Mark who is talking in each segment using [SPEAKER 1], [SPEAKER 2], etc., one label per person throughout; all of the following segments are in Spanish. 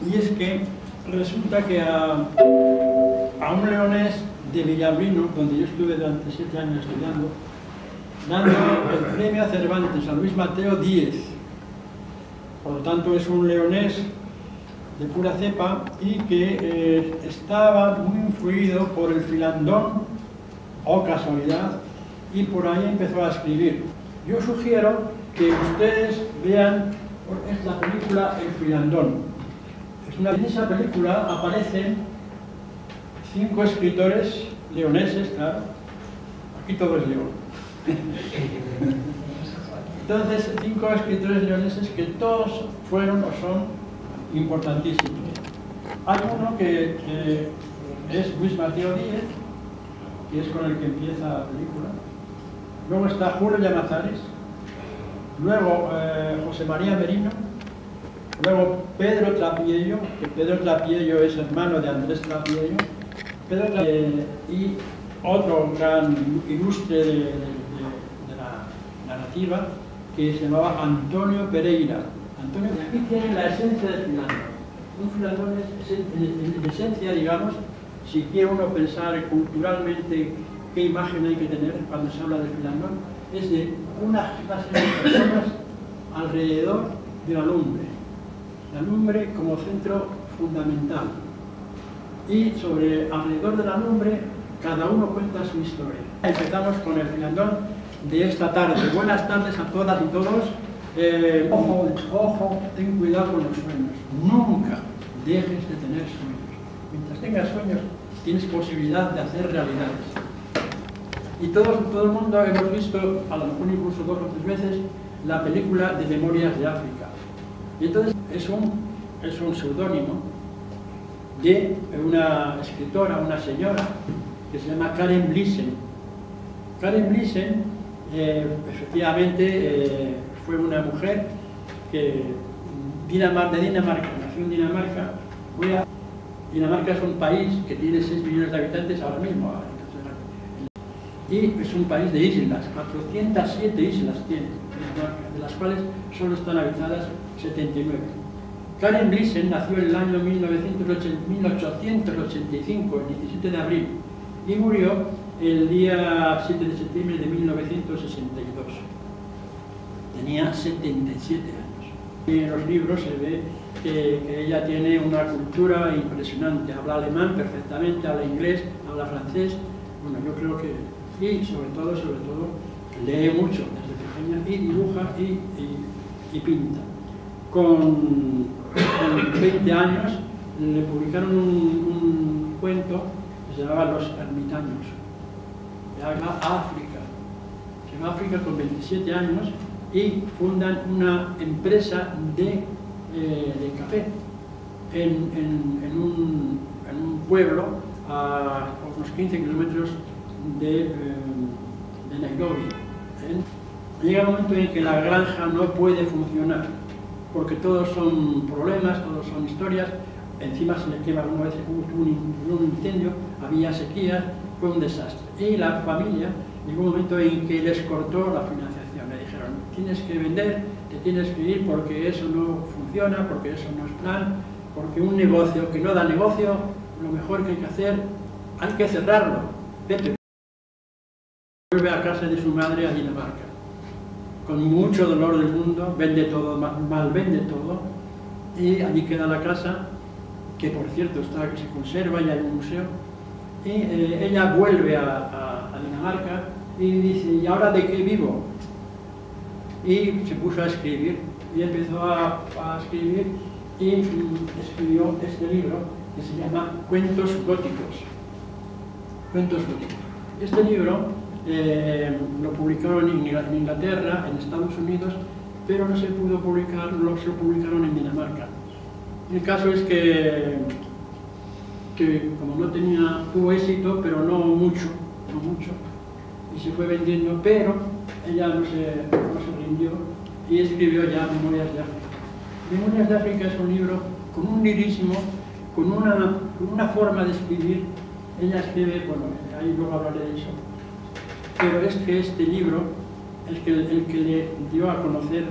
[SPEAKER 1] Y es que resulta que a un leonés de Villablino, donde yo estuve durante 7 años estudiando, dando el premio a Cervantes a Luis Mateo Díez. Por lo tanto, es un leonés de pura cepa y que estaba muy influido por el Filandón, o casualidad, y por ahí empezó a escribir. Yo sugiero que ustedes vean esta película El Filandón. En esa película aparecen 5 escritores leoneses, claro. Aquí todo es león. Entonces, 5 escritores leoneses que todos fueron o son importantísimos. Hay uno que es Luis Mateo Díez, que es con el que empieza la película. Luego está Julio Llamazares. Luego José María Merino. Luego Pedro Trapiello, que Pedro Trapiello es hermano de Andrés Trapiello. Y otro gran ilustre de la narrativa, que se llamaba Antonio Pereira. Antonio, aquí tiene la esencia del Filandón. Un Filandón es en esencia, digamos, si quiere uno pensar culturalmente qué imagen hay que tener cuando se habla del Filandón, es de una serie de personas alrededor de la lumbre como centro fundamental. Y alrededor de la lumbre, cada uno cuenta su historia. Empezamos con el Filandón de esta tarde. Buenas tardes a todas y todos. Ojo, ten cuidado con los sueños. Nunca dejes de tener sueños. Mientras tengas sueños, tienes posibilidad de hacer realidades. Y todo el mundo hemos visto, a lo mejor incluso 2 o 3 veces, la película de Memorias de África. Y entonces es un seudónimo de una escritora, una señora, que se llama Karen Blixen. Karen Blixen, efectivamente, fue una mujer de Dinamarca, nació en Dinamarca. Dinamarca es un país que tiene 6 millones de habitantes ahora mismo. Y es un país de islas, 407 islas tiene, de las cuales solo están habitadas 79. Karen Blixen nació en el año 1885, el 17 de abril, y murió el día 7 de septiembre de 1962. Tenía 77 años. Y en los libros se ve que ella tiene una cultura impresionante. Habla alemán perfectamente, habla inglés, habla francés. Bueno, yo creo que... Y sobre todo, lee mucho desde pequeña y dibuja y pinta. Con 20 años le publicaron un cuento que se llamaba Los Ermitaños. Se llama África. Se llama África con 27 años y fundan una empresa de café en un pueblo a unos 15 kilómetros de Nairobi. Llega un momento en que la granja no puede funcionar, porque todos son problemas, todos son historias. Encima se le quema, una vez hubo un incendio, había sequías, fue un desastre. Y la familia llegó un momento en que les cortó la financiación. Le dijeron, tienes que vender, te tienes que ir porque eso no funciona, porque eso no es plan, porque un negocio que no da negocio, lo mejor que hay que hacer, hay que cerrarlo. Pepe vuelve a casa de su madre a Dinamarca, con mucho dolor del mundo, vende todo, mal vende todo, y allí queda la casa, que por cierto se conserva, ya hay un museo, y ella vuelve a Dinamarca y dice, ¿y ahora de qué vivo? Y se puso a escribir, y empezó a escribir, y escribió este libro que se llama Cuentos Góticos. Cuentos Góticos. Este libro lo publicaron en Inglaterra, en Estados Unidos, pero no se pudo publicar, lo publicaron en Dinamarca. El caso es que como tuvo éxito, pero no mucho, y se fue vendiendo, pero ella no se rindió y escribió ya Memorias de África. Memorias de África es un libro con un lirismo, con una forma de escribir. Ella escribe, bueno, ahí luego hablaré de eso, pero es que este libro, el que le dio a conocer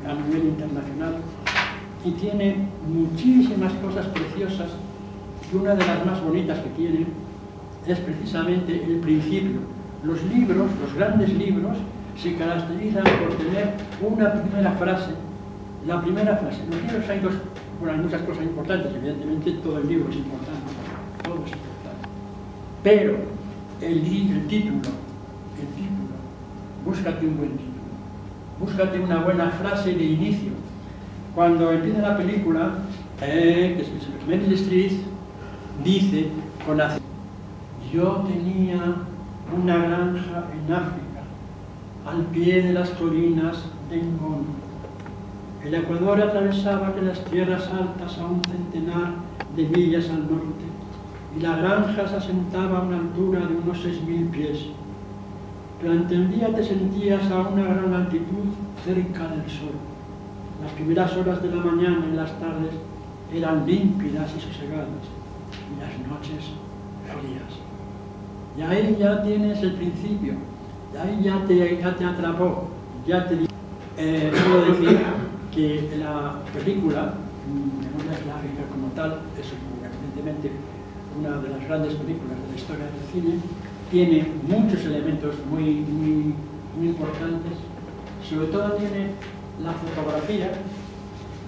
[SPEAKER 1] a nivel internacional, y tiene muchísimas cosas preciosas, y una de las más bonitas que tiene es precisamente el principio. Los libros, los grandes libros, se caracterizan por tener una primera frase. La primera frase. Los libros hay hay muchas cosas importantes, evidentemente todo el libro es importante, todo es importante. Pero el título, búscate un buen título, búscate una buena frase de inicio. Cuando empieza la película, Meryl Streep dice con acento: yo tenía una granja en África, al pie de las colinas de Ngong. El Ecuador atravesaba de las tierras altas a un centenar de millas al norte, y la granja se asentaba a una altura de unos 6.000 pies. Durante el día te sentías a una gran altitud cerca del sol. Las primeras horas de la mañana y las tardes eran límpidas y sosegadas, y las noches frías. Y ahí ya tienes el principio, y ahí ya te atrapó, ya te... quiero decir que la película, Memorias de África como tal, es evidentemente una de las grandes películas de la historia del cine, tiene muchos elementos muy importantes. Sobre todo tiene la fotografía,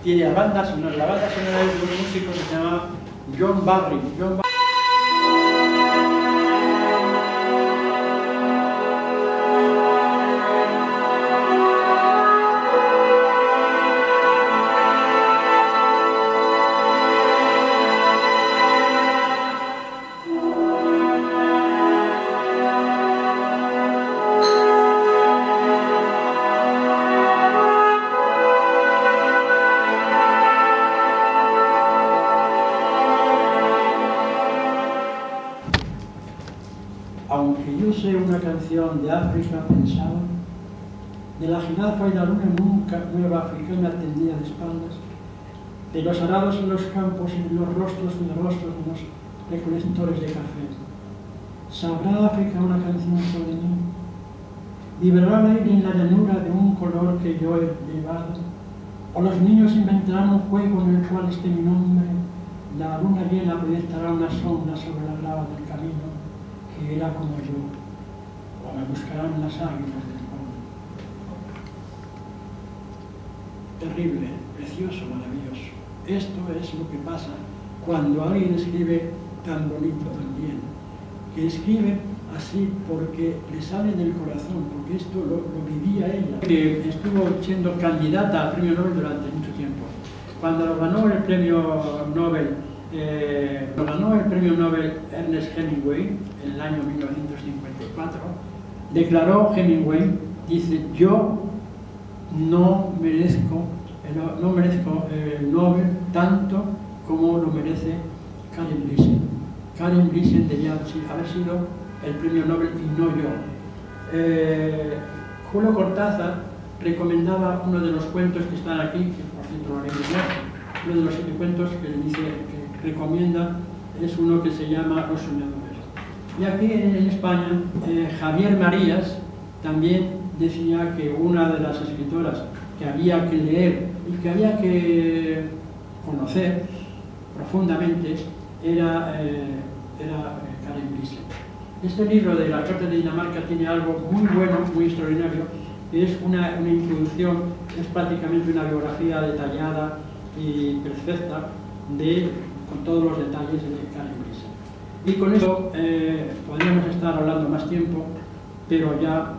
[SPEAKER 1] tiene la banda sonora es de un músico que se llama John Barry. Aunque yo sé una canción de África, pensaba, de la jirafa y la luna nunca nueva africana tendida de espaldas, de los arados en los campos y de los rostros generosos de los recolectores de café. ¿Sabrá África una canción sobre mí? ¿Vibrará el aire en la llanura de un color que yo he llevado? ¿O los niños inventarán un juego en el cual esté mi nombre? La luna llena proyectará una sombra sobre la grava del camino, que era como yo, o me buscarán las águilas del mundo. Terrible, precioso, maravilloso. Esto es lo que pasa cuando alguien escribe tan bonito también, que escribe así porque le sale del corazón, porque esto lo vivía ella. Que estuvo siendo candidata al premio Nobel durante mucho tiempo. Cuando lo ganó el premio Nobel, Ernest Hemingway en el año 1954, declaró Hemingway, dice: yo no merezco el Nobel tanto como lo merece Karen Blixen. Karen Blixen debía haber sido el premio Nobel y no yo. Julio Cortázar recomendaba uno de los cuentos que están aquí, que por cierto lo leí ya, uno de los 7 cuentos que le dice que recomienda es uno que se llama Los Soñadores. Y aquí en España, Javier Marías también decía que una de las escritoras que había que leer y que había que conocer profundamente era Karen Blixen. Este libro de La Carta de Dinamarca tiene algo muy bueno, muy extraordinario, que es una introducción, es prácticamente una biografía detallada y perfecta con todos los detalles de Karen Blixen. Y con esto podríamos estar hablando más tiempo, pero ya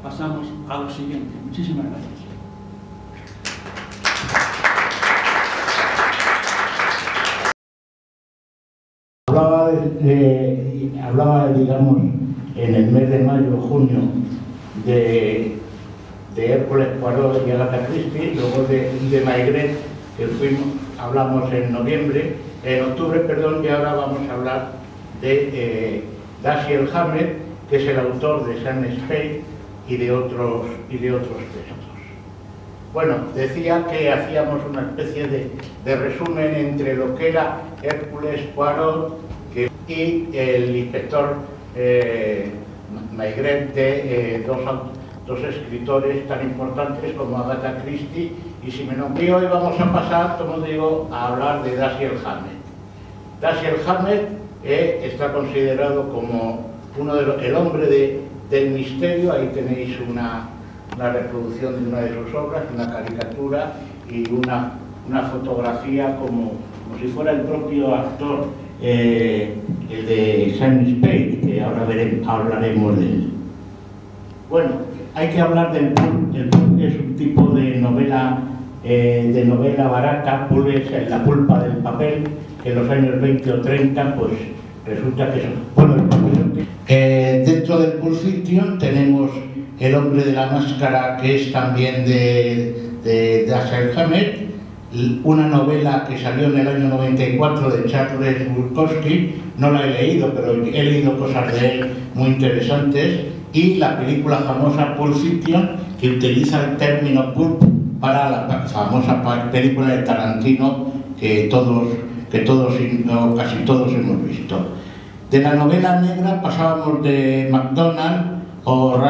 [SPEAKER 1] pasamos a lo siguiente. Muchísimas gracias.
[SPEAKER 2] Hablaba, digamos, en el mes de mayo, junio, de Hércules Poirot y Agatha Christie, luego de Maigret, que hablamos en octubre, perdón, y ahora vamos a hablar de Dashiell Hammett, que es el autor de Sam Spade y de otros textos. Bueno, decía que hacíamos una especie de resumen entre lo que era Hércules Poirot y el inspector Maigret, de dos escritores tan importantes como Agatha Christie Y si me nombré hoy vamos a pasar, como digo, a hablar de Dashiell Hammett. Dashiell Hammett está considerado como el hombre del misterio. Ahí tenéis una reproducción de una de sus obras, una caricatura y una fotografía como si fuera el propio actor, el de Simon Spade, que ahora hablaremos de él. Bueno, hay que hablar del pulp. El pulp es un tipo de novela barata. Pulp es la pulpa del papel, que en los años 20 o 30 pues resulta que son... Bueno, dentro del Pulp Fiction tenemos El hombre de la máscara, que es también de Dashiell Hammett, una novela que salió en el año 94 de Charles Bukowski. No la he leído, pero he leído cosas de él muy interesantes, y la película famosa Pulp Fiction, que utiliza el término pulp para la famosa película de Tarantino que casi todos hemos visto. De la novela negra pasábamos de McDonald o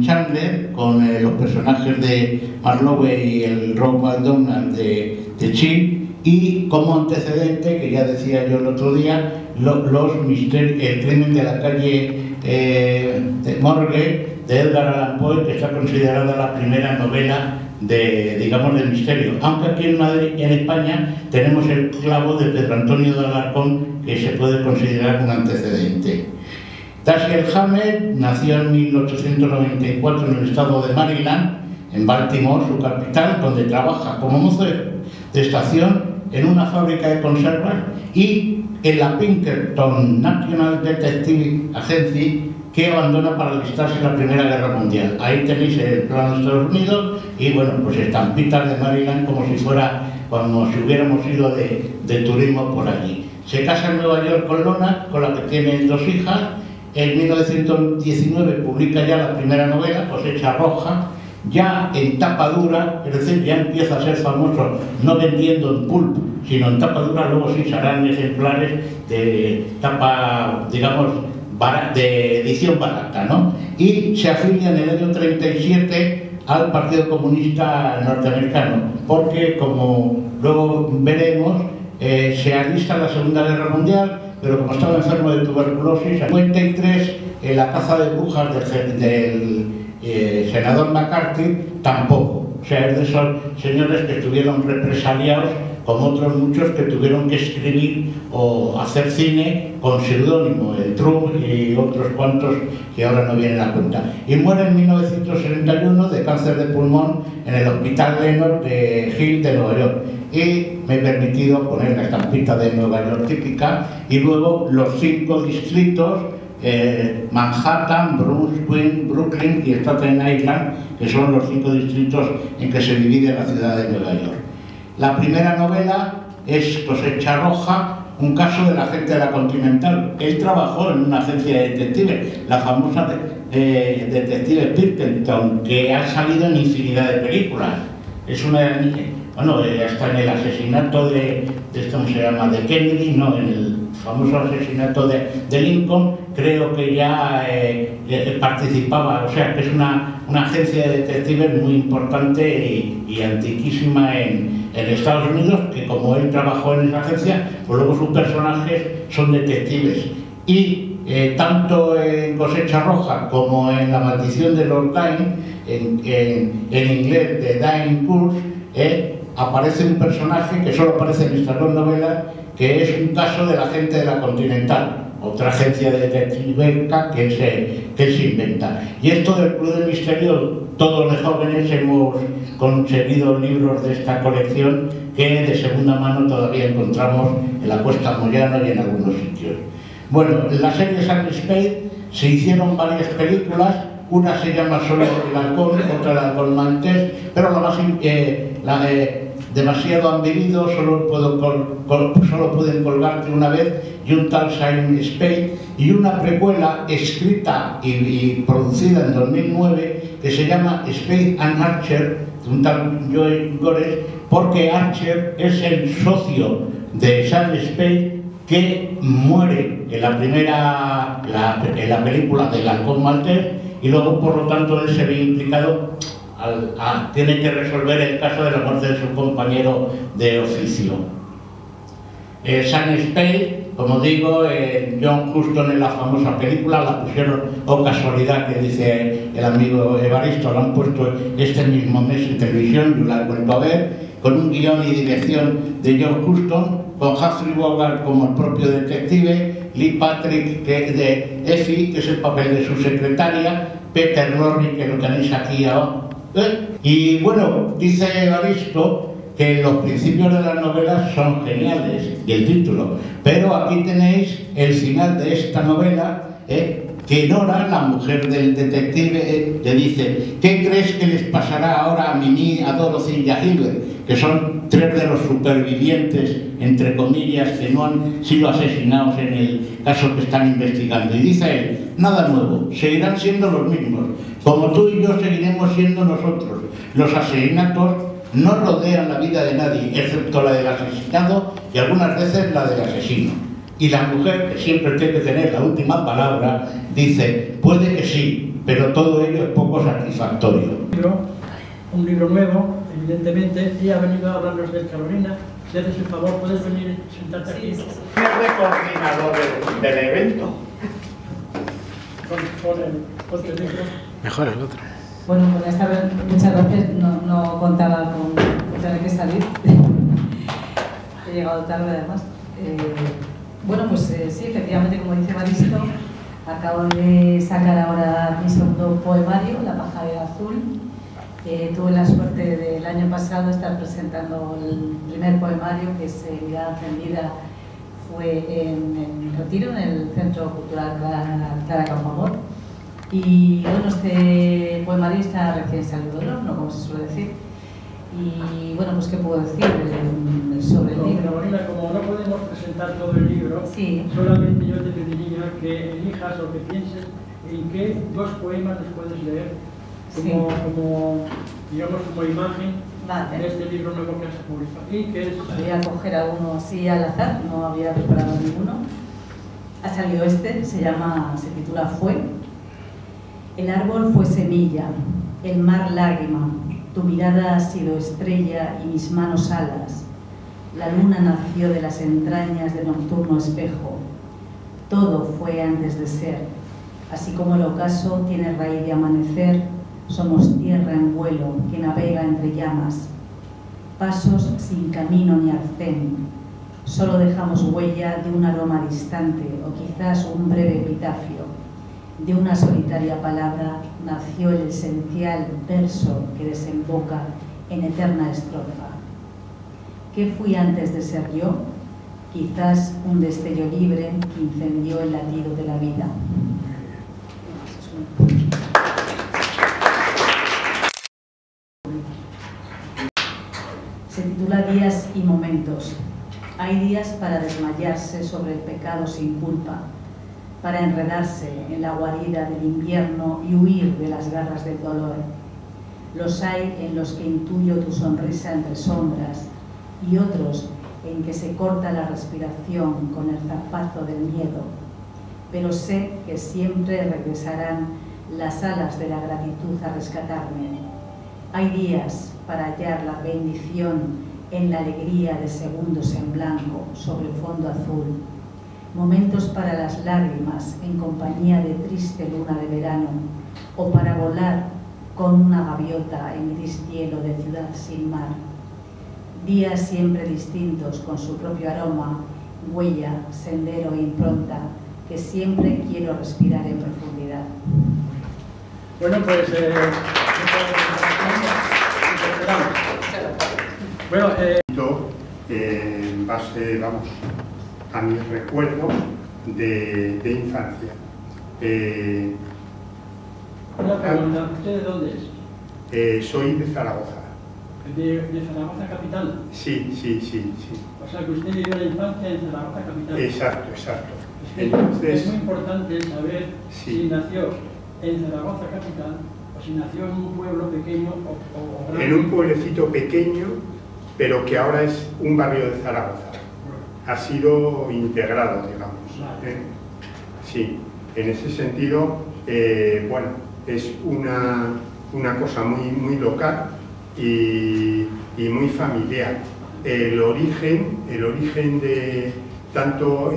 [SPEAKER 2] Chandler, con los personajes de Marlowe y el Ron McDonald de Chin, y como antecedente, que ya decía yo el otro día, el crimen de la calle de Morgue, de Edgar Allan Poe, que está considerada la primera novela del misterio, aunque aquí en España tenemos El clavo de Pedro Antonio de Alarcón, que se puede considerar un antecedente. Dashiell Hammett nació en 1894 en el estado de Maryland, en Baltimore, su capital, donde trabaja como mozo de estación en una fábrica de conservas y en la Pinkerton National Detective Agency, que abandona para alistarse en la Primera Guerra Mundial. Ahí tenéis el plano de Estados Unidos y, bueno, pues estampitas de Maryland, como si hubiéramos ido de turismo por allí. Se casa en Nueva York con Lona, con la que tiene 2 hijas. En 1919 publica ya la primera novela, Cosecha Roja, ya en tapa dura, es decir, ya empieza a ser famoso, no vendiendo en pulp, sino en tapa dura. Luego sí serán ejemplares de tapa, digamos, de edición barata, ¿no? Y se afilia en el año 37 al Partido Comunista Norteamericano, porque, como luego veremos, se alista en la Segunda Guerra Mundial, pero como estaba enfermo de tuberculosis, en 53, la caza de brujas del senador McCarthy tampoco. O sea, es de esos señores que estuvieron represaliados, como otros muchos que tuvieron que escribir o hacer cine con seudónimo, el Trump y otros cuantos que ahora no vienen a cuenta. Y muere en 1961 de cáncer de pulmón en el Hospital Leonard de Hill de Nueva York. Y me he permitido poner la estampita de Nueva York típica, y luego los 5 distritos, Manhattan, Brooklyn y Staten Island, que son los 5 distritos en que se divide la ciudad de Nueva York. La primera novela es Cosecha Roja, un caso del agente de la Continental. Él trabajó en una agencia de detectives, la famosa detective Pilkington, que ha salido en infinidad de películas. Es una... Bueno, hasta en el asesinato de ¿cómo se llama?, de Kennedy, no, en el famoso asesinato de Lincoln, creo que ya participaba. O sea, que es una agencia de detectives muy importante y antiquísima en Estados Unidos, que como él trabajó en esa agencia, pues luego sus personajes son detectives. Y tanto en Cosecha Roja como en La maldición de Lord Dyne, en inglés de Dyne Curse, aparece un personaje que solo aparece en estas 2 novelas, que es un caso del agente de la Continental, otra agencia de detectivesca que se inventa. Y esto del Club del Misterio, todos de jóvenes hemos conseguido libros de esta colección que de segunda mano todavía encontramos en la Cuesta Moyano y en algunos sitios. Bueno, en la serie Simon Spade se hicieron varias películas. Una se llama solo El halcón, otra El halcón maltés, pero demasiado han vivido, solo pueden colgarte una vez, y un tal Simon Spade, y una precuela escrita y producida en 2009 que se llama Spade and Archer, de un tal Joe Gores, porque Archer es el socio de Simon Spade, que muere en la película del halcón maltés, y luego, por lo tanto, él se ve implicado tiene que resolver el caso de la muerte de su compañero de oficio. San Spade, como digo, John Huston en la famosa película la pusieron, o casualidad que dice el amigo Evaristo, la han puesto este mismo mes en televisión, yo la he vuelto a ver, con un guión y dirección de John Huston, con Humphrey Bogart como el propio detective, Lee Patrick de Effie, que es el papel de su secretaria, Peter Lorre, que lo tenéis aquí ahora. Y bueno, dice Evaristo que los principios de las novelas son geniales, y el título, pero aquí tenéis el final de esta novela, que Nora, la mujer del detective, le dice: ¿qué crees que les pasará ahora a Mimi, a Dorothy y a Hilbert, que son tres de los supervivientes, entre comillas, que no han sido asesinados en el caso que están investigando? Y dice él: nada nuevo, seguirán siendo los mismos, como tú y yo seguiremos siendo nosotros. Los asesinatos no rodean la vida de nadie, excepto la del asesinado y algunas veces la del asesino. Y la mujer, que siempre tiene que tener la última palabra, dice: puede que sí, pero todo ello es poco satisfactorio.
[SPEAKER 1] Un libro nuevo, evidentemente, y ha venido a hablarnos de Carolina. Si haces el favor, ¿puedes venir y sentarte aquí?
[SPEAKER 2] ¿Quién es el coordinador del evento?
[SPEAKER 1] Pon el micro.
[SPEAKER 3] Mejor el otro.
[SPEAKER 4] Bueno, pues esta vez, muchas gracias, no contaba con tener que salir. He llegado tarde además. Bueno, pues sí, efectivamente, como dice Evaristo, acabo de sacar ahora mi segundo poemario, La pajarera azul. Tuve la suerte del año pasado de estar presentando el primer poemario, que es Mirada Encendida, fue en Retiro, en el Centro Cultural Clara Campoamor. Y bueno, este poemario está recién salido del horno, como se suele decir. Y bueno, pues ¿qué puedo decir sobre el libro?
[SPEAKER 1] Carolina, como no podemos presentar todo el libro,
[SPEAKER 4] sí,
[SPEAKER 1] solamente yo te pediría que elijas o que pienses en qué dos poemas los puedes leer como digamos, como imagen de este libro nuevo que has publicado. ¿Y qué es?
[SPEAKER 4] Voy a coger a uno así al azar, no había preparado ninguno. Ha salido este, se titula Fue. El árbol fue semilla, el mar lágrima, tu mirada ha sido estrella y mis manos alas. La luna nació de las entrañas del nocturno espejo. Todo fue antes de ser. Así como el ocaso tiene raíz de amanecer, somos tierra en vuelo que navega entre llamas. Pasos sin camino ni arcén. Solo dejamos huella de un aroma distante o quizás un breve epitafio. De una solitaria palabra nació el esencial verso que desemboca en eterna estrofa. ¿Qué fui antes de ser yo? Quizás un destello libre que incendió el latido de la vida. Se titula Días y momentos. Hay días para desmayarse sobre el pecado sin culpa, para enredarse en la guarida del invierno y huir de las garras del dolor. Los hay en los que intuyo tu sonrisa entre sombras y otros en que se corta la respiración con el zarpazo del miedo. Pero sé que siempre regresarán las alas de la gratitud a rescatarme. Hay días para hallar la bendición en la alegría de segundos en blanco sobre fondo azul. Momentos para las lágrimas en compañía de triste luna de verano, o para volar con una gaviota en gris cielo de ciudad sin mar. Días siempre distintos con su propio aroma, huella, sendero e impronta, que siempre quiero respirar en profundidad.
[SPEAKER 1] Bueno, pues
[SPEAKER 5] en base, vamos, a mis recuerdos de infancia.
[SPEAKER 1] Una pregunta, ¿usted de dónde es?
[SPEAKER 5] Soy de Zaragoza.
[SPEAKER 1] ¿De Zaragoza capital?
[SPEAKER 5] Sí.
[SPEAKER 1] O sea, que usted vivió la infancia en Zaragoza capital.
[SPEAKER 5] Exacto.
[SPEAKER 1] Entonces, es muy importante saber si nació en Zaragoza capital o si nació en un pueblo pequeño o grande.
[SPEAKER 5] En un pueblecito pequeño, pero que ahora es un barrio de Zaragoza. Ha sido integrado, digamos. Sí, en ese sentido, bueno, es una una cosa muy local y muy familiar. El origen de tanto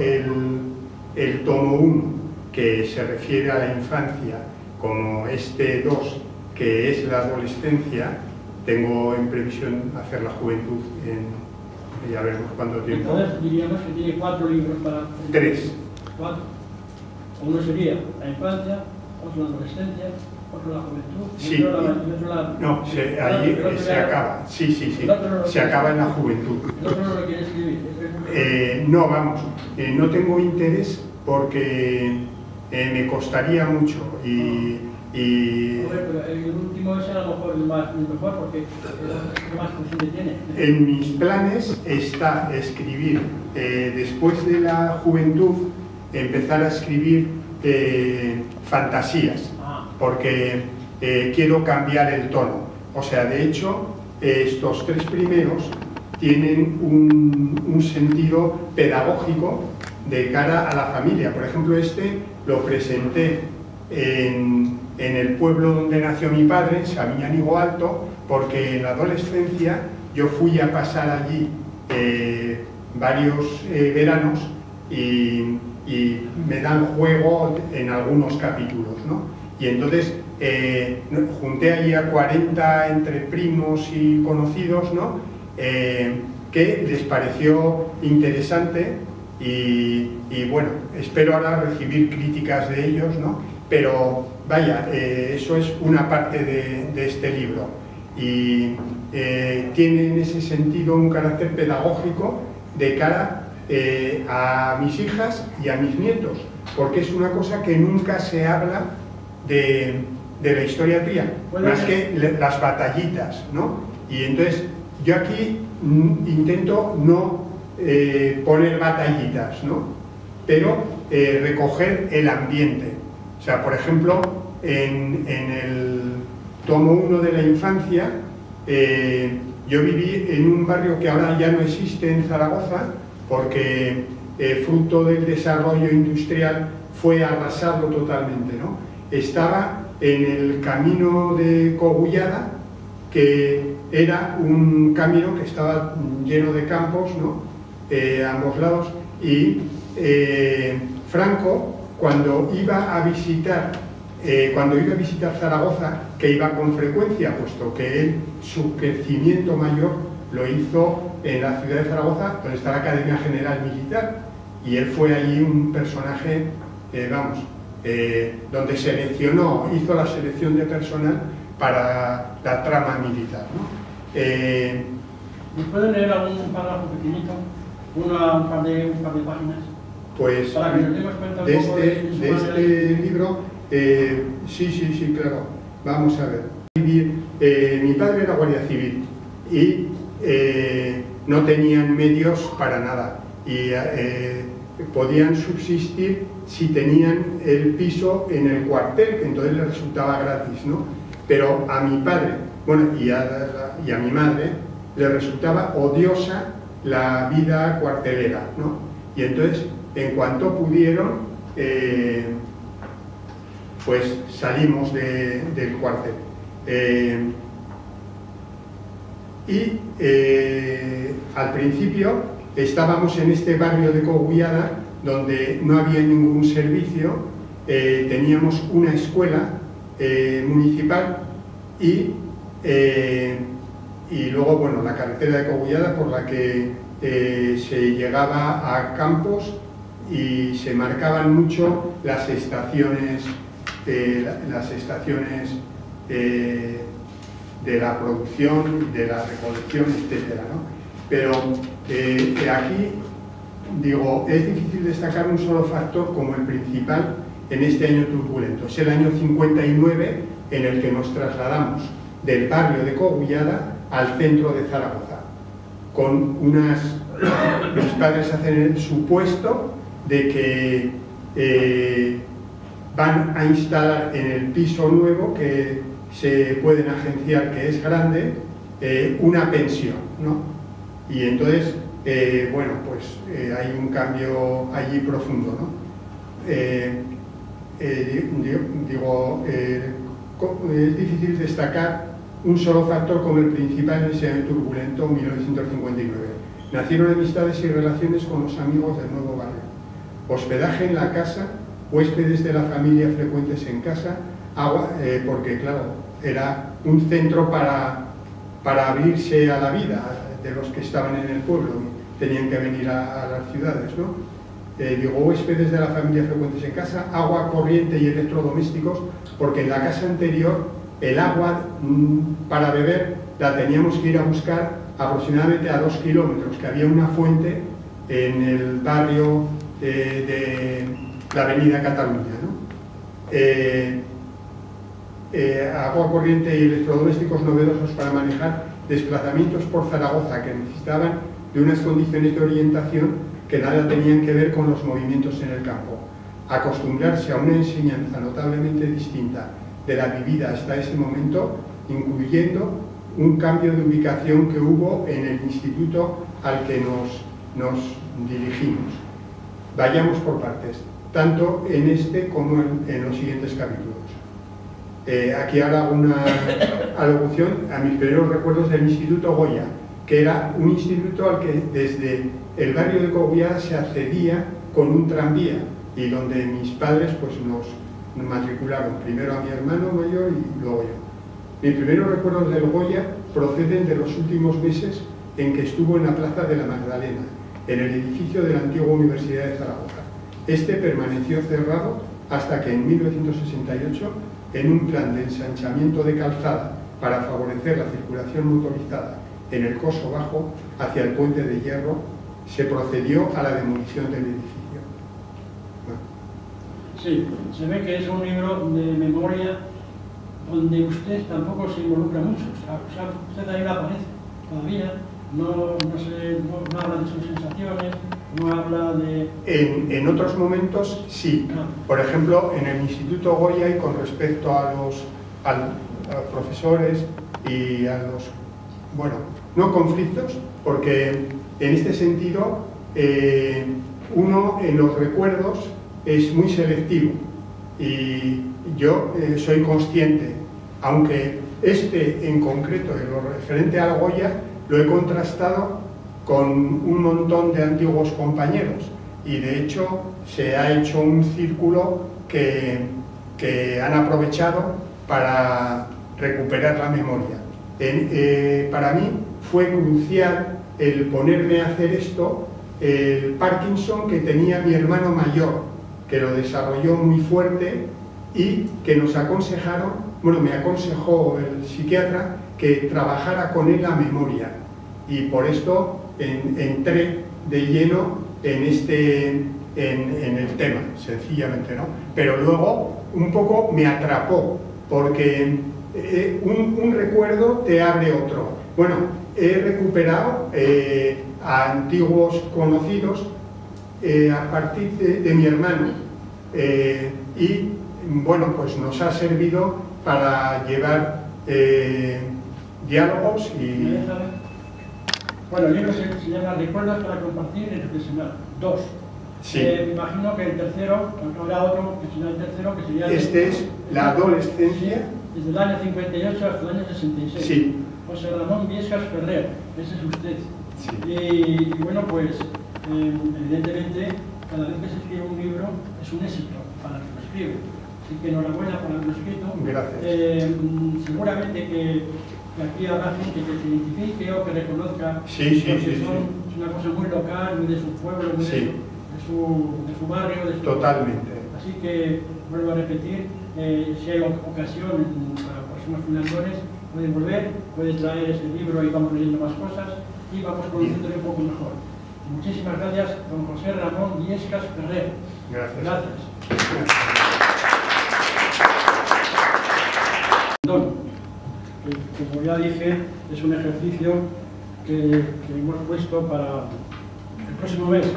[SPEAKER 5] el tomo 1, que se refiere a la infancia, como este 2, que es la adolescencia, tengo en previsión hacer la juventud ya veremos cuánto tiempo.
[SPEAKER 1] Entonces diríamos que tiene 4 libros para...
[SPEAKER 5] 3.
[SPEAKER 1] 4. Uno sería la infancia, otro la adolescencia, otro la juventud,
[SPEAKER 5] Sí.
[SPEAKER 1] otro la...
[SPEAKER 5] No, allí se acaba. Sí. Se acaba en la juventud.
[SPEAKER 1] ¿El otro no lo quiere escribir?
[SPEAKER 5] No, vamos, no tengo interés porque me costaría mucho y
[SPEAKER 1] Pero el último es a lo mejor el mejor porque es el que más consciente tiene.
[SPEAKER 5] en mis planes está escribir, después de la juventud, empezar a escribir fantasías, porque quiero cambiar el tono. O sea, de hecho, estos 3 primeros tienen un sentido pedagógico de cara a la familia. Por ejemplo, este lo presenté en el pueblo donde nació mi padre, Samiñánigo Alto, porque en la adolescencia yo fui a pasar allí varios veranos y me dan juego en algunos capítulos, ¿no? Y entonces junté allí a 40 entre primos y conocidos, ¿no? Que les pareció interesante y bueno, espero ahora recibir críticas de ellos, ¿no? Pero vaya, eso es una parte de este libro y tiene en ese sentido un carácter pedagógico de cara a mis hijas y a mis nietos, porque es una cosa que nunca se habla de la historia tría, más que las batallitas, ¿no? Y entonces yo aquí intento no poner batallitas, ¿no? Pero recoger el ambiente. O sea, por ejemplo, en el tomo 1 de la infancia, yo viví en un barrio que ahora ya no existe en Zaragoza, porque fruto del desarrollo industrial fue arrasado totalmente, ¿no? Estaba en el camino de Cogullada, que era un camino que estaba lleno de campos, ¿no? A ambos lados, y Franco, cuando iba a visitar Zaragoza, que iba con frecuencia, puesto que él, su crecimiento mayor lo hizo en la ciudad de Zaragoza, donde está la Academia General Militar, y él fue allí un personaje, donde hizo la selección de personal para la trama militar, ¿no?
[SPEAKER 1] ¿Nos pueden leer algún párrafo pequeñito? Un par de páginas.
[SPEAKER 5] Pues
[SPEAKER 1] para que nos demos cuenta un
[SPEAKER 5] de
[SPEAKER 1] poco
[SPEAKER 5] de este libro, sí, claro. Vamos a ver. Mi padre era guardia civil y no tenían medios para nada y podían subsistir si tenían el piso en el cuartel, que entonces les resultaba gratis, ¿no? Pero a mi padre, bueno, y a mi madre les resultaba odiosa la vida cuartelera, ¿no? Y entonces, en cuanto pudieron, pues salimos del cuartel. Al principio estábamos en este barrio de Cogullada, donde no había ningún servicio, teníamos una escuela municipal y luego, bueno, la carretera de Cogullada por la que se llegaba a campos y se marcaban mucho las estaciones de la producción, de la recolección, etcétera, ¿no? Pero aquí, digo, es difícil destacar un solo factor como el principal en este año turbulento. Es el año 59 en el que nos trasladamos del barrio de Cogullada al centro de Zaragoza. Mis padres hacen el supuesto de que van a instalar en el piso nuevo que se pueden agenciar, que es grande, una pensión, ¿no? Y entonces, bueno, pues hay un cambio allí profundo, ¿no? es difícil destacar un solo factor como el principal en ese año turbulento, 1959. Nacieron amistades y relaciones con los amigos del nuevo barrio. Hospedaje en la casa, huéspedes de la familia frecuentes en casa, agua, porque claro, era un centro para abrirse a la vida de los que estaban en el pueblo, tenían que venir a las ciudades, ¿no? Digo, huéspedes de la familia frecuentes en casa, agua corriente y electrodomésticos, porque en la casa anterior el agua para beber la teníamos que ir a buscar aproximadamente a 2 kilómetros, que había una fuente en el barrio de la avenida Cataluña, ¿no? Agua corriente y electrodomésticos novedosos para manejar desplazamientos por Zaragoza que necesitaban de unas condiciones de orientación que nada tenían que ver con los movimientos en el campo. Acostumbrarse a una enseñanza notablemente distinta de la vivida hasta ese momento, incluyendo un cambio de ubicación que hubo en el instituto al que nos dirigimos. Vayamos por partes, tanto en este como en los siguientes capítulos. Aquí ahora hago una alocución a mis primeros recuerdos del Instituto Goya, que era un instituto al que desde el barrio de Cogollada se accedía con un tranvía y donde mis padres pues, nos matricularon, primero a mi hermano mayor y luego yo. Mis primeros recuerdos del Goya proceden de los últimos meses en que estuvo en la Plaza de la Magdalena, en el edificio de la antigua Universidad de Zaragoza. Este permaneció cerrado hasta que en 1968, en un plan de ensanchamiento de calzada para favorecer la circulación motorizada en el coso bajo hacia el puente de hierro, se procedió a la demolición del edificio. Bueno.
[SPEAKER 1] Sí, se ve que es un libro de memoria donde usted tampoco se involucra mucho. O sea, usted ahí no aparece todavía, no habla de sus sensaciones, no habla de...
[SPEAKER 5] En otros momentos sí. Por ejemplo, en el Instituto Goya y con respecto a los profesores y a los... Bueno, no conflictos, porque en este sentido uno en los recuerdos es muy selectivo y yo soy consciente, aunque este en concreto, en lo referente al Goya, lo he contrastado con un montón de antiguos compañeros y de hecho se ha hecho un círculo que han aprovechado para recuperar la memoria. Para mí fue crucial el ponerme a hacer esto, el Parkinson que tenía mi hermano mayor, que lo desarrolló muy fuerte y que nos aconsejaron, bueno, me aconsejó el psiquiatra que trabajara con él la memoria y por esto entré de lleno en el tema, sencillamente, ¿no? Pero luego un poco me atrapó, porque un recuerdo te abre otro. Bueno, he recuperado a antiguos conocidos a partir de mi hermano y bueno, pues nos ha servido para llevar diálogos y...
[SPEAKER 1] Bueno, el libro se llama Recuerdos para compartir y reflexionar. 2.
[SPEAKER 5] Sí.
[SPEAKER 1] Me imagino que el tercero, habrá otro que será el tercero, que sería...
[SPEAKER 5] Este es la adolescencia.
[SPEAKER 1] Desde el año 58 hasta el año 66.
[SPEAKER 5] Sí.
[SPEAKER 1] José Ramón Viescas Ferrer, ese es usted.
[SPEAKER 5] Sí.
[SPEAKER 1] Y bueno, pues evidentemente cada vez que se escribe un libro es un éxito para el que lo escribe. Así que enhorabuena por haberlo escrito.
[SPEAKER 5] Gracias.
[SPEAKER 1] Seguramente que aquí habrá gente que se identifique o que reconozca
[SPEAKER 5] sí,
[SPEAKER 1] es una cosa muy local, muy de su pueblo, muy de su barrio.
[SPEAKER 5] Totalmente.
[SPEAKER 1] Así que vuelvo a repetir, si hay ocasión para próximos financiadores, pueden volver, pueden traer este libro y vamos leyendo más cosas y vamos conociéndole un poco mejor. Muchísimas gracias, don José Ramón Viescas Ferrer.
[SPEAKER 5] Gracias.
[SPEAKER 1] Gracias. Como ya dije, es un ejercicio que hemos puesto para el próximo mes.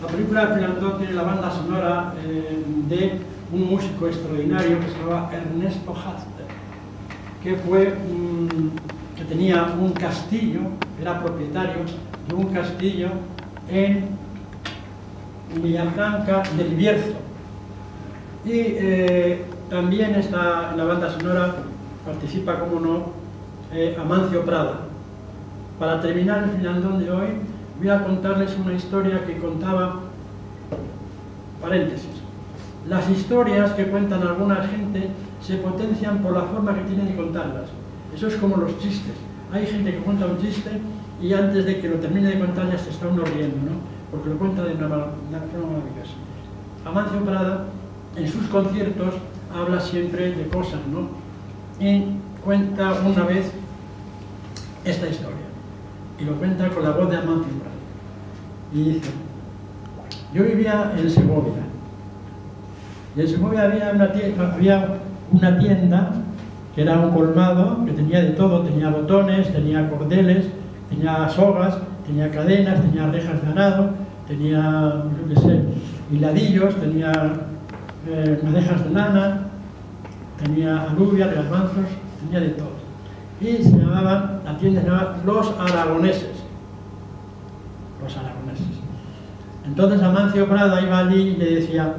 [SPEAKER 1] La película Finlandón tiene la banda sonora de un músico extraordinario que se llamaba Ernesto Hatzberg, que tenía un castillo, era propietario de un castillo en Villafranca del Bierzo. Y también está en la banda sonora, participa, como no, Amancio Prada. Para terminar el finlandón de hoy, voy a contarles una historia que contaba, paréntesis, las historias que cuentan alguna gente se potencian por la forma que tienen de contarlas. Eso es como los chistes. Hay gente que cuenta un chiste y antes de que lo termine de contar ya se está uno riendo, ¿no? Porque lo cuenta de una forma maravillosa. Amancio Prada, en sus conciertos, habla siempre de cosas, ¿no? Y cuenta una vez esta historia. Y lo cuenta con la voz de Amancio Prada. Y dice: yo vivía en Segovia. Y en Segovia había una tienda que era un colmado, que tenía de todo, tenía botones, tenía cordeles, tenía sogas, tenía cadenas, tenía rejas de arado, tenía, yo qué sé, hiladillos, tenía madejas de lana, tenía alubias, garbanzos, tenía de todo. Y la tienda se llamaba Los Aragoneses. Los Aragoneses. Entonces Amancio Prada iba allí y le decía: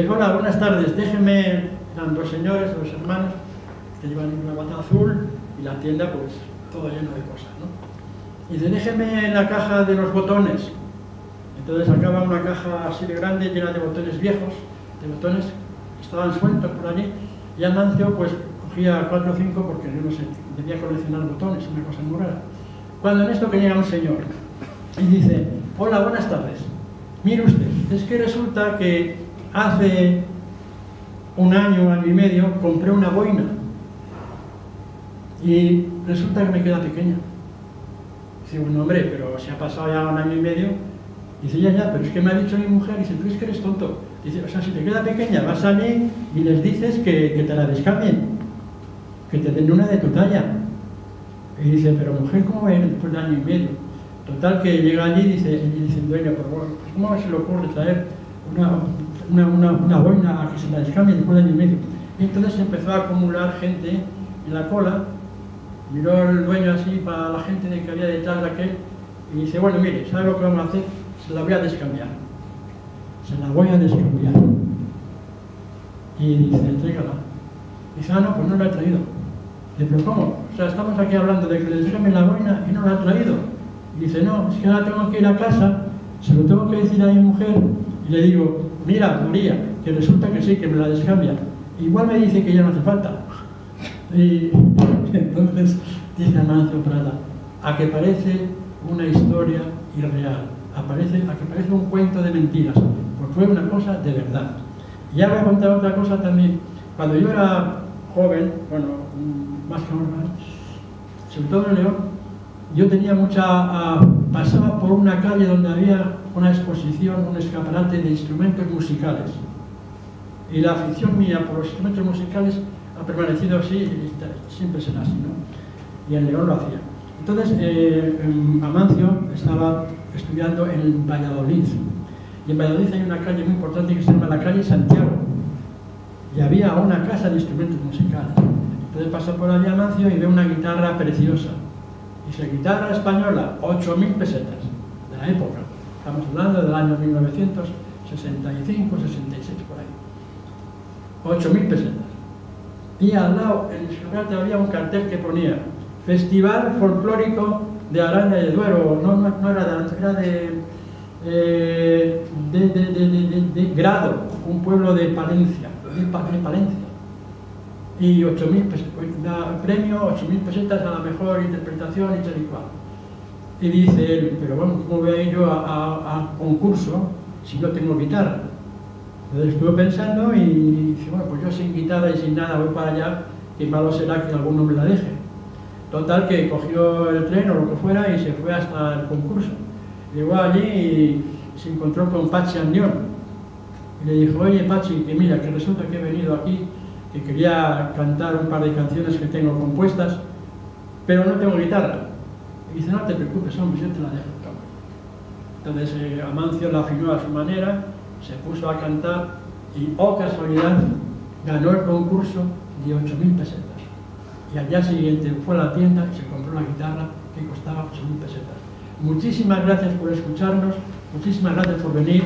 [SPEAKER 1] hola, buenas tardes, déjeme, eran dos señores, dos hermanos, que llevan una bata azul y la tienda pues todo lleno de cosas, ¿no? Y dice: déjeme la caja de los botones. Entonces sacaba una caja así de grande, llena de botones viejos, de botones que estaban sueltos por allí, y Amancio pues cogía 4 o 5 porque yo no sé, debía coleccionar botones, una cosa muy rara. Cuando en esto que llega un señor y dice: hola, buenas tardes, mire usted, es que resulta que hace un año y medio compré una boina y resulta que me queda pequeña. Dice: bueno, hombre, pero se ha pasado ya un año y medio. Dice: ya, pero es que me ha dicho mi mujer. Dice: tú es que eres tonto. Dice: o sea, si te queda pequeña, vas a salir y les dices que te la descambien, que te den una de tu talla. Y dice: pero mujer, ¿cómo va a ir después de año y medio? Total, que llega allí y dice el dueño: por favor, ¿cómo se le ocurre traer una boina a que se la descambie después de año y medio? Y entonces se empezó a acumular gente en la cola. Miró el dueño así para la gente que había detrás de aquel y dice: bueno, mire, ¿sabe lo que vamos a hacer? Se la voy a descambiar. Se la voy a descambiar. Y dice: entrégala. Dice: ah, no, pues no la he traído. Dice: pero ¿cómo? O sea, estamos aquí hablando de que le descambie la boina y no la ha traído. Y dice: no, es que ahora tengo que ir a casa, se lo tengo que decir a mi mujer y le digo: mira, María, que resulta que sí, que me la descambia. Igual me dice que ya no hace falta. Y entonces dice Amancio Prada: a que parece una historia irreal, a que parece un cuento de mentiras, pues fue una cosa de verdad. Y ya voy a contar otra cosa también. Cuando yo era joven, bueno, más que ahora, sobre todo en León, yo tenía pasaba por una calle donde había una exposición, un escaparate de instrumentos musicales. Y la afición mía por los instrumentos musicales ha permanecido así y siempre será así, ¿no? Y en León lo hacía. Entonces, Amancio estaba estudiando en Valladolid. Y en Valladolid hay una calle muy importante que se llama la calle Santiago. Y había una casa de instrumentos musicales. Entonces pasó por allí Amancio y ve una guitarra preciosa. Dice: guitarra española, 8.000 pesetas de la época. Estamos hablando del año 1965, 66, por ahí. 8.000 pesetas. Y al lado, en el escaparate, había un cartel que ponía: Festival Folclórico de Aranda de Duero. No era de Aranda, era de Grado, un pueblo de Palencia. Y 8.000 pesetas, premio 8.000 pesetas a la mejor interpretación y tal y cual. Y dice él: pero bueno, ¿cómo voy a ir yo a concurso si no tengo guitarra? Entonces estuve pensando y dije: bueno, pues yo sin guitarra y sin nada voy para allá, que malo será que alguno me la deje. Total, que cogió el tren o lo que fuera y se fue hasta el concurso. Llegó allí y se encontró con Pachi Andión. Y le dijo: oye, Pachi, que mira, que resulta que he venido aquí, que quería cantar un par de canciones que tengo compuestas, pero no tengo guitarra. Y dice: no te preocupes, hombre, yo te la dejo. Entonces Amancio la afinó a su manera, se puso a cantar y, oh casualidad, ganó el concurso de 8.000 pesetas. Y al día siguiente fue a la tienda y se compró una guitarra que costaba 8.000 pesetas. Muchísimas gracias por escucharnos, muchísimas gracias por venir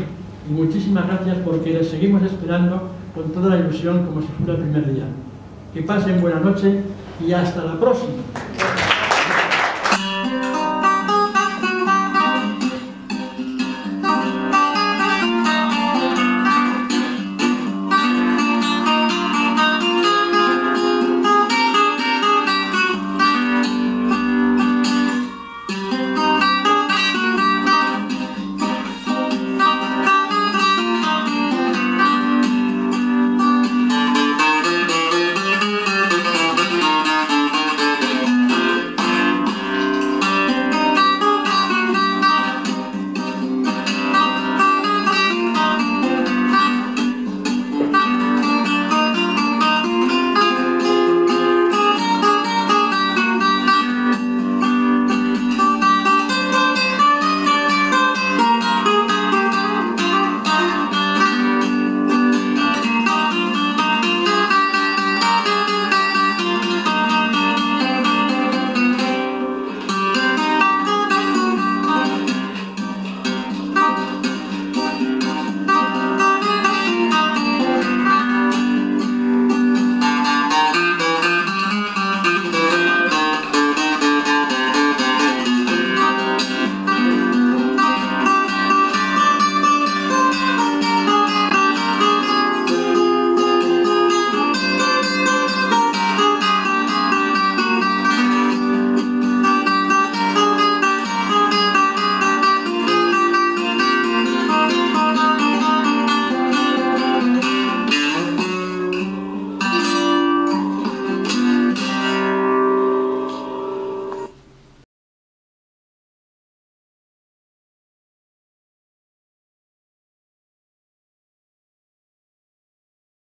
[SPEAKER 1] y muchísimas gracias porque les seguimos esperando con toda la ilusión como si fuera el primer día. Que pasen buena noche y hasta la próxima.